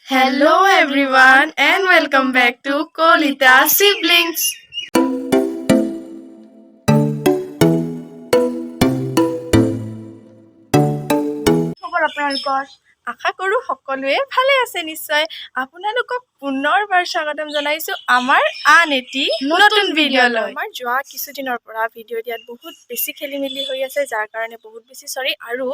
Hello everyone and welcome back to Kolita Siblings. আশা কৰো সকলোৱে ভালে আছে নিশ্চয় আপোনালোকক পুনৰবাৰ স্বাগতম জনাইছো আমাৰ আন এটি নতুন ভিডিঅ'লৈ আমাৰ যোৱা কিছুদিনৰ পৰা ভিডিঅ' দিয়াত বহুত বেছি খেলিমেলি হৈ আছে যাৰ কাৰণে বহুত বেছি সৰি আৰু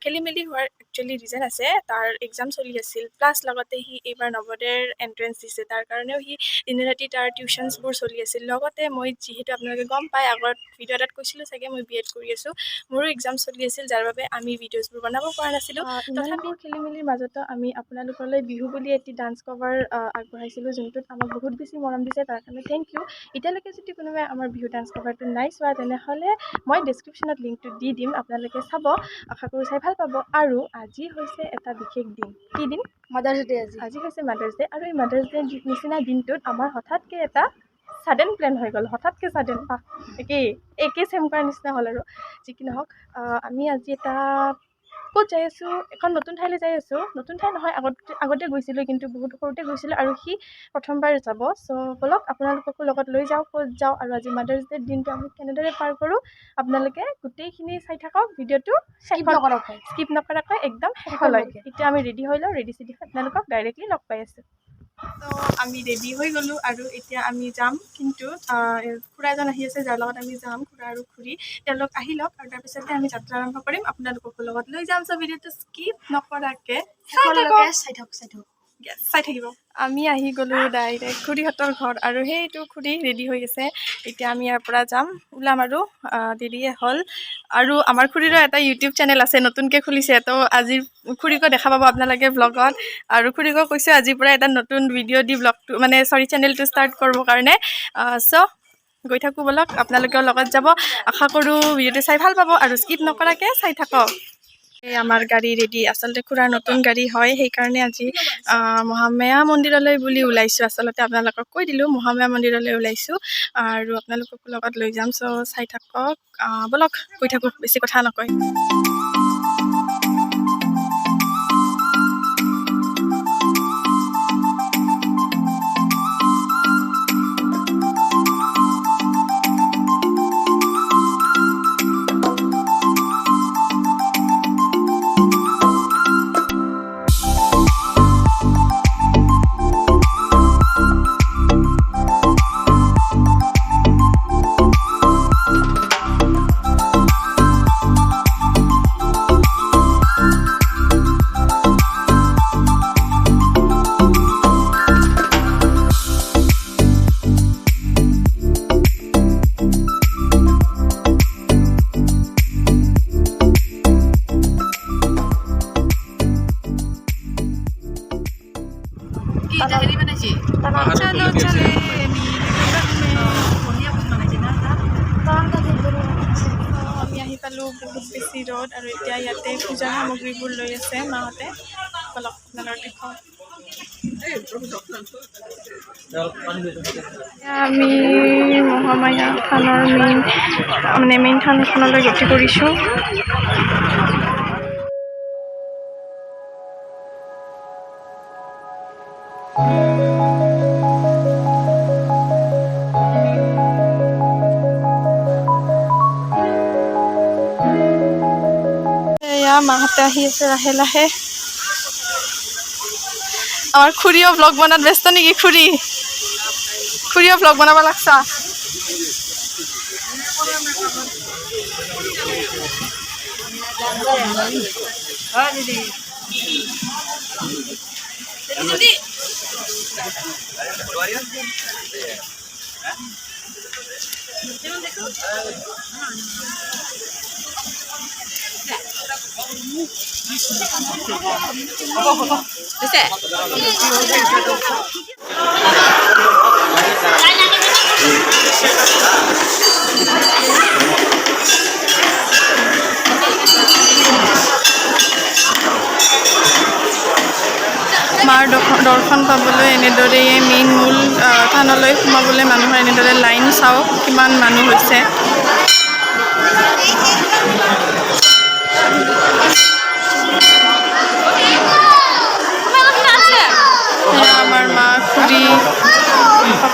খেলিমেলি হোৱাৰ একচুৱেলি ৰিজন আছে তাৰ এক্সাম চলি আছিল প্লাছ লগতে সি এইবাৰ নৱোদয়ৰ এন্ট্ৰেন্স দিছে তাৰ কাৰণেও সি দিনে ৰাতি তাৰ টিউচনছবোৰ চলি আছিল লগতে মই যিহেতু আপোনালোকে গম পায় আগত ভিডিঅ' এটাত কৈছিলোঁ চাগে মই বিএড কৰি আছোঁ মোৰো এক্সাম চলি আছিল যাৰ বাবে আমি ভিডিঅ'ছবোৰ বনাব পৰা নাছিলোঁ তথাপিও খেলিমেলিৰ মাজতো আমি আপোনালোকলৈ বিহু বুলি এটি ডান্স কভাৰ আগবঢ়াইছিলোঁ যোনটোত আমাক বহুত বেছি মৰম দিছে তাৰ কাৰণে থেংক ইউ এতিয়ালৈকে যদি কোনোবাই আমাৰ বিহু ডান্স কভাৰটো নাই চোৱা তেনেহ'লে মই ডেছক্ৰিপশ্যনত লিংকটো দি দিম আপোনালোকে চাব আশা কৰোঁ চাই ভাল পাব আৰু আজি হৈছে এটা বিশেষ দিন কি দিন মাদাৰ্ছ ডে আজি হৈছে মাদাৰ্ছ ডে আৰু এই মাদাৰ্ছ ডে নিচিনা দিনটোত আমাৰ হঠাৎকৈ এটা ছাডেন প্লেন হৈ গ'ল হঠাৎকৈ ছাডেন একেই চেম কৰাৰ নিচিনা হ'ল আৰু যি কি নহওক আমি আজি এটা ক'ত যাই আছোঁ এখন নতুন ঠাইলৈ যাই আছোঁ নতুন ঠাই নহয় আগতে গৈছিলোঁ কিন্তু বহুত সৰুতে গৈছিলোঁ আৰু সি প্ৰথমবাৰ যাব চ' ব'লক আপোনালোককো লগত লৈ যাওঁ ক'ত যাওঁ আৰু আজি মাদাৰ্ছ ডে দিনটো আমি কেনেদৰে পাৰ কৰোঁ আপোনালোকে গোটেইখিনি চাই থাকক ভিডিঅ'টো স্কিপ নকৰাকৈ একদম শেষলৈকে এতিয়া আমি ৰেডি হৈ লওঁ ৰেডি চেডি হৈ আপোনালোকক ডাইৰেক্টলি লগ পাই আছোঁ তো আমি ৰেডি হৈ গ'লোঁ আৰু এতিয়া আমি যাম কিন্তু খুৰা এজন আহি আছে যাৰ লগত আমি যাম খুৰা আৰু খুৰী তেওঁলোক আহি লওক আৰু তাৰপিছতে আমি যাত্ৰা আৰম্ভ কৰিম আপোনালোককো লগত লৈ যাম চ' ভিডিঅ'টো স্কিপ নকৰাকৈ চাই থাকিব আমি আহি গ'লোঁ ডাইৰেক্ট খুৰীহঁতৰ ঘৰ আৰু সেইটো খুৰী ৰেডি হৈ আছে এতিয়া আমি ইয়াৰ পৰা যাম ওলাম আৰু দেৰিয়ে হ'ল আৰু আমাৰ খুৰীৰো এটা ইউটিউব চেনেল আছে নতুনকৈ খুলিছে তো আজিৰ খুৰীকো দেখা পাব আপোনালোকে ভ্লগত আৰু খুৰীকো কৈছোঁ আজিৰ পৰা এটা নতুন ভিডিঅ' দি ভ্লগটো চেনেলটো ষ্টাৰ্ট কৰিবৰ কাৰণে চ' গৈ থাকোঁ ব'লক আপোনালোকেও লগত যাব আশা কৰোঁ ভিডিঅ'টো চাই ভাল পাব আৰু স্কিপ নকৰাকৈ চাই থাকক এই আমাৰ গাড়ী ৰেডি আচলতে খুৰাৰ নতুন গাড়ী হয় সেইকাৰণে আজি মহামায়া মন্দিৰলৈ বুলি ওলাইছোঁ আচলতে আপোনালোকক কৈ দিলোঁ মহামায়া মন্দিৰলৈ ওলাইছোঁ আৰু আপোনালোকক লগত লৈ যাম চ' চাই থাকক ব'লক গৈ থাকোঁ বেছি কথা নকয় আমি আহি পালোঁ বহুত বেছি ৰ'দ আৰু এতিয়া ইয়াতে পূজাৰ সামগ্ৰীবোৰ লৈ আছে মাহঁতে অলপ আপোনালোকৰ দেখুৱাওঁ আমি মহামায়া থানৰ মেইন থানখনলৈ গতি কৰিছোঁ মাহঁতে আহি আছে লাহে লাহে আমাৰ খুৰীও ভ্লগ বনাত ব্যস্ত নেকি খুৰীও ভ্লগ বনাব লাগছা মাৰ দৰ্শন পাবলৈ এনেদৰে মেইন মূল থানলৈ সোমাবলৈ মানুহৰ এনেদৰে লাইন চাওঁ কিমান মানুহ হৈছে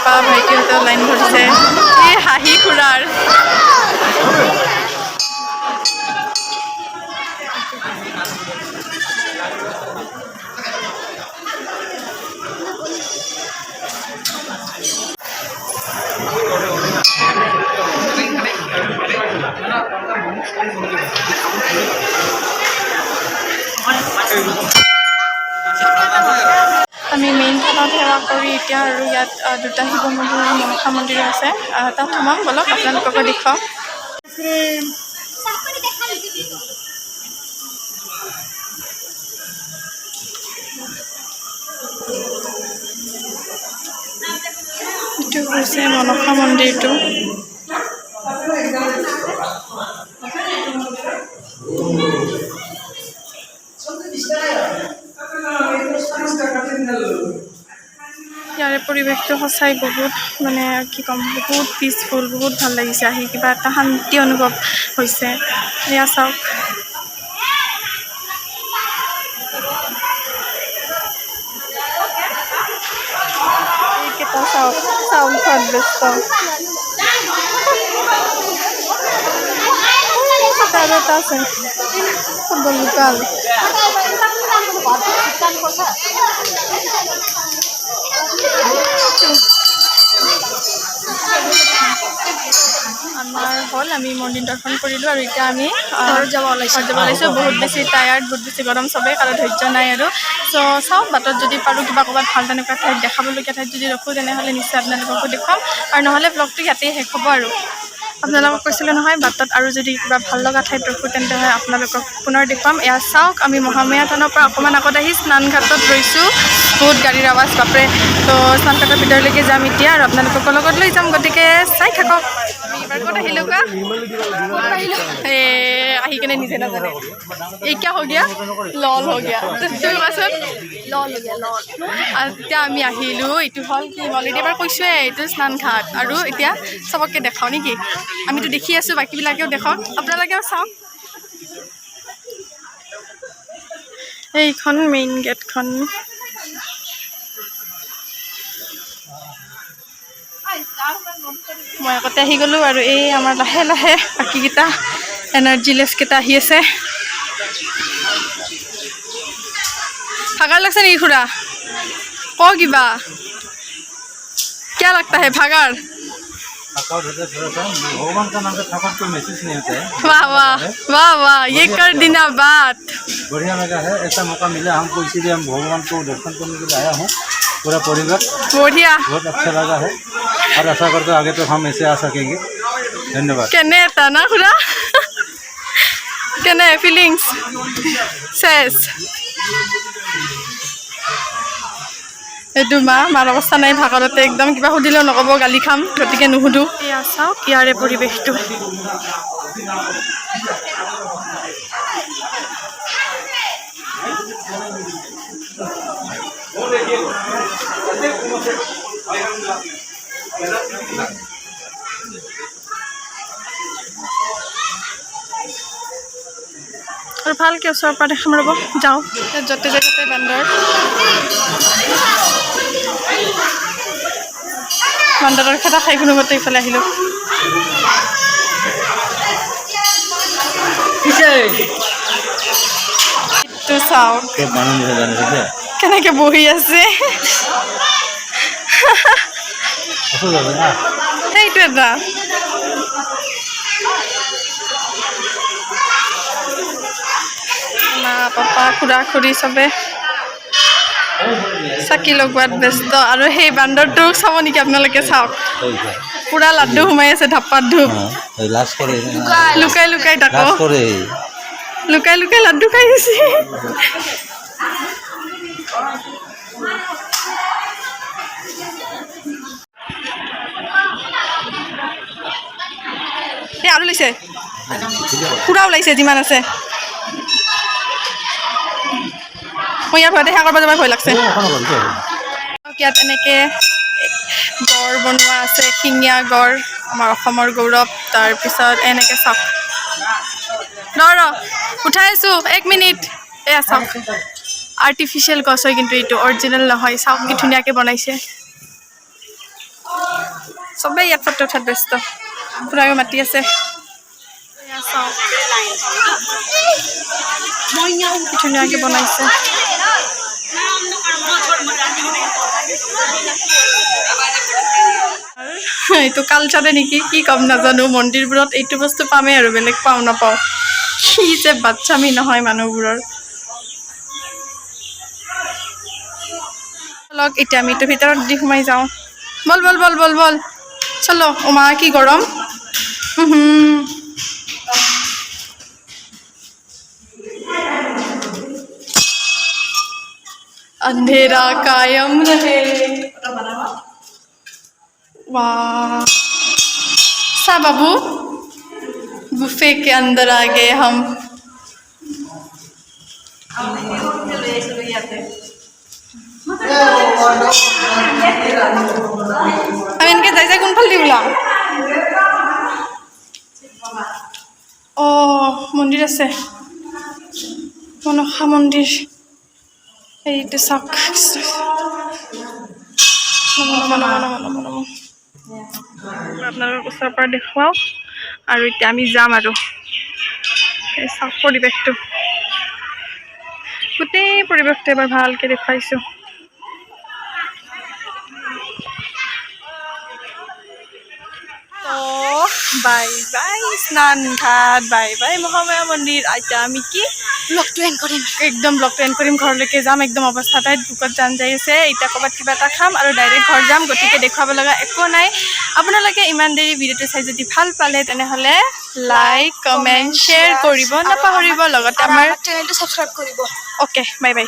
পাপা ভাইটিহঁতেও লাইন ধৰিছে এই হাঁহি খুৰাৰ আমি মেইন থানত সেৱা কৰি এতিয়া আৰু ইয়াত দুটা শিৱ মন্দিৰ আৰু মনসা মন্দিৰ আছে তাত সোমাম বলক আপোনালোককো দেখুৱাম এইটো হৈছে মনসা মন্দিৰটো ইয়াৰে পৰিৱেশটো সঁচাই বহুত মানে কি ক'ম বহুত পিচফুল বহুত ভাল লাগিছে আহি কিবা এটা শান্তি অনুভৱ হৈছে এয়া চাওক এইকেইটা চাওক চাউল খোৱাত ব্যস্ত আৰু এটা আছে ফুটবল লোকাল আমাৰ হ'ল আমি মন্দিৰ দৰ্শন কৰিলোঁ আৰু এতিয়া আমি ঘৰত যাব ওলাইছোঁ বহুত বেছি টায়াৰ্ড বহুত বেছি গৰম চবেই কাৰো ধৈৰ্য নাই আৰু চ' চাওক বাটত যদি পাৰোঁ কিবা ক'ৰবাত ভাল তেনেকুৱা ঠাইত দেখাবলগীয়া ঠাইত যদি ৰখোঁ তেনেহ'লে নিশ্চয় আপোনালোককো দেখুৱাম আৰু নহ'লে ব্লগটো ইয়াতেই শেষ হ'ব আৰু আপোনালোকক কৈছিলোঁ নহয় বাটত আৰু যদি কিবা ভাল লগা ঠাইত ৰখোঁ তেন্তে হয় আপোনালোকক পুনৰ দেখুৱাম এয়া চাওক আমি মহামায়া থানৰ পৰা অকণমান আগত আহি স্নানঘাটত ৰৈছোঁ বহুত গাড়ীৰ আৱাজ বাপৰে তো স্নানঘাটৰ ভিতৰলৈকে যাম এতিয়া আৰু আপোনালোকক লগত লৈ যাম গতিকে চাই থাকক আমি এইবাৰ ক'ত আহিলোঁ কা আহি কেনে নিজে নাজানে এই কিয় হৈ গিয়া লল হৈ গিয়া তুমি কোৱাচোন লল হৈ গিয়া লল এতিয়া আমি আহিলোঁ এইটো হ'ল কি অলৰেডি এবাৰ কৈছোঁৱে এইটো স্নানঘাট আৰু এতিয়া চবকে দেখাওঁ নেকি আমিতো দেখি আছোঁ বাকীবিলাকেও দেখাওক আপোনালোকেও চাওক এইখন মেইন গেটখন মই আগতে আহি গ'লোঁ আৰু এই আমাৰ লাহে লাহে বাকীকেইটা এনাৰ্জিলেছকেইটা আহি আছে ভাগাৰ লাগছে নেকি খুৰা ক কিবা क्या लगता है भागार भगवान का नाम से ठाकुर कोई मैसेज नहीं होता है वाह वाह वाह वाह ये कर देना बात बढ़िया लगा है ऐसा मौका मिला हमको इसीलिए हम भगवान को दर्शन करने के लिए आया हूँ पूरा परिवार बढ़िया बहुत अच्छा लगा है और आशा करते आगे तो हम ऐसे आ सकेंगे धन्यवाद केने था ना खुरा केने फीलिंग्स शेष এইটো মাৰ অৱস্থা নাই ভাগৰতে একদম কিবা সুধিলেও নক'ব গালি খাম গতিকে নুসুধোঁ এয়া চাওক ইয়াৰে পৰিৱেশটো আৰু ভালকৈ ওচৰৰ পৰা দেখাম ৰ'ব যাওঁ য'তে জেগাতে বান্দৰ বান্দৰৰ খেতা খাই কোনোমতে ইফালে আহিলোঁ এইটো চাওক কেনেকৈ বহি আছে সেইটো এটা মা পাপা খুৰা খুৰী চবে চাকি লগোৱাত ব্যস্ত আৰু সেই বান্দৰটোক চাব নেকি আপোনালোকে চাওক পুৰা লাড্ডু সোমাই আছে ধাপাত ধূপ লুকাই লুকাই তাকো লুকাই লুকাই লাড্ডু খাই আছে এই আৰু লৈছে পুৰা ওলাইছে যিমান আছে মই ইয়াৰ ভয়তে সেৱা কৰিব যাব ভয় লাগছে ইয়াত এনেকৈ গড় বনোৱা আছে শিঙীয়া গড় আমাৰ অসমৰ গৌৰৱ তাৰপিছত এনেকৈ চাওক ৰ উঠাই আছোঁ 1 মিনিট এয়া চাওক আৰ্টিফিচিয়েল গছ হয় কিন্তু এইটো অৰিজিনেল নহয় চাওক কি ধুনীয়াকৈ বনাইছে চবেই ইয়াত ফটো উঠাত ব্যস্ত খুৰাকে মাতি আছে এয়া চাওঁ কি ধুনীয়াকৈ বনাইছে এইটো কালচাৰে নেকি কি ক'ম নাজানো মন্দিৰবোৰত এইটো বস্তু পামেই আৰু বেলেগ পাওঁ নাপাওঁ কি যে বাচ্ছামি নহয় মানুহবোৰৰ লগ এতিয়া আমি এইটো ভিতৰত দি সোমাই যাওঁ বল বল বল বল বল চলো ওমা কি গৰম अंधेरा कायम रहे वाह सा बाबू गुफे के अंदर आ गए हम আমি এনেকে যাই যাই কোনফাল দি ওলাম অ মন্দিৰ আছে মনসা মন্দিৰ এইটো চাওক আপোনালোকক ওচৰৰ পৰা দেখুৱাওঁ আৰু এতিয়া আমি যাম আৰু এই চাওক পৰিৱেশটো গোটেই পৰিৱেশটো এবাৰ ভালকৈ দেখুৱাইছোঁ বাই বাই স্নান ঘাট বাই বাই মহামায়া মন্দিৰ এতিয়া আমি কি ব্লগটো এণ্ড কৰিম একদম ব্লগটো এণ্ড কৰিম ঘৰলৈকে যাম একদম অৱস্থা তাইত ভোকত যান যাই আছে এতিয়া ক'ৰবাত কিবা এটা খাম আৰু ডাইৰেক্ট ঘৰ যাম গতিকে দেখুৱাব লগা একো নাই আপোনালোকে ইমান দেৰি ভিডিঅ'টো চাই যদি ভাল পালে তেনেহ'লে লাইক কমেণ্ট শ্বেয়াৰ কৰিব নাপাহৰিব লগতে আমাৰ চেনেলটো ছাবস্ক্ৰাইব কৰিব অ'কে বাই বাই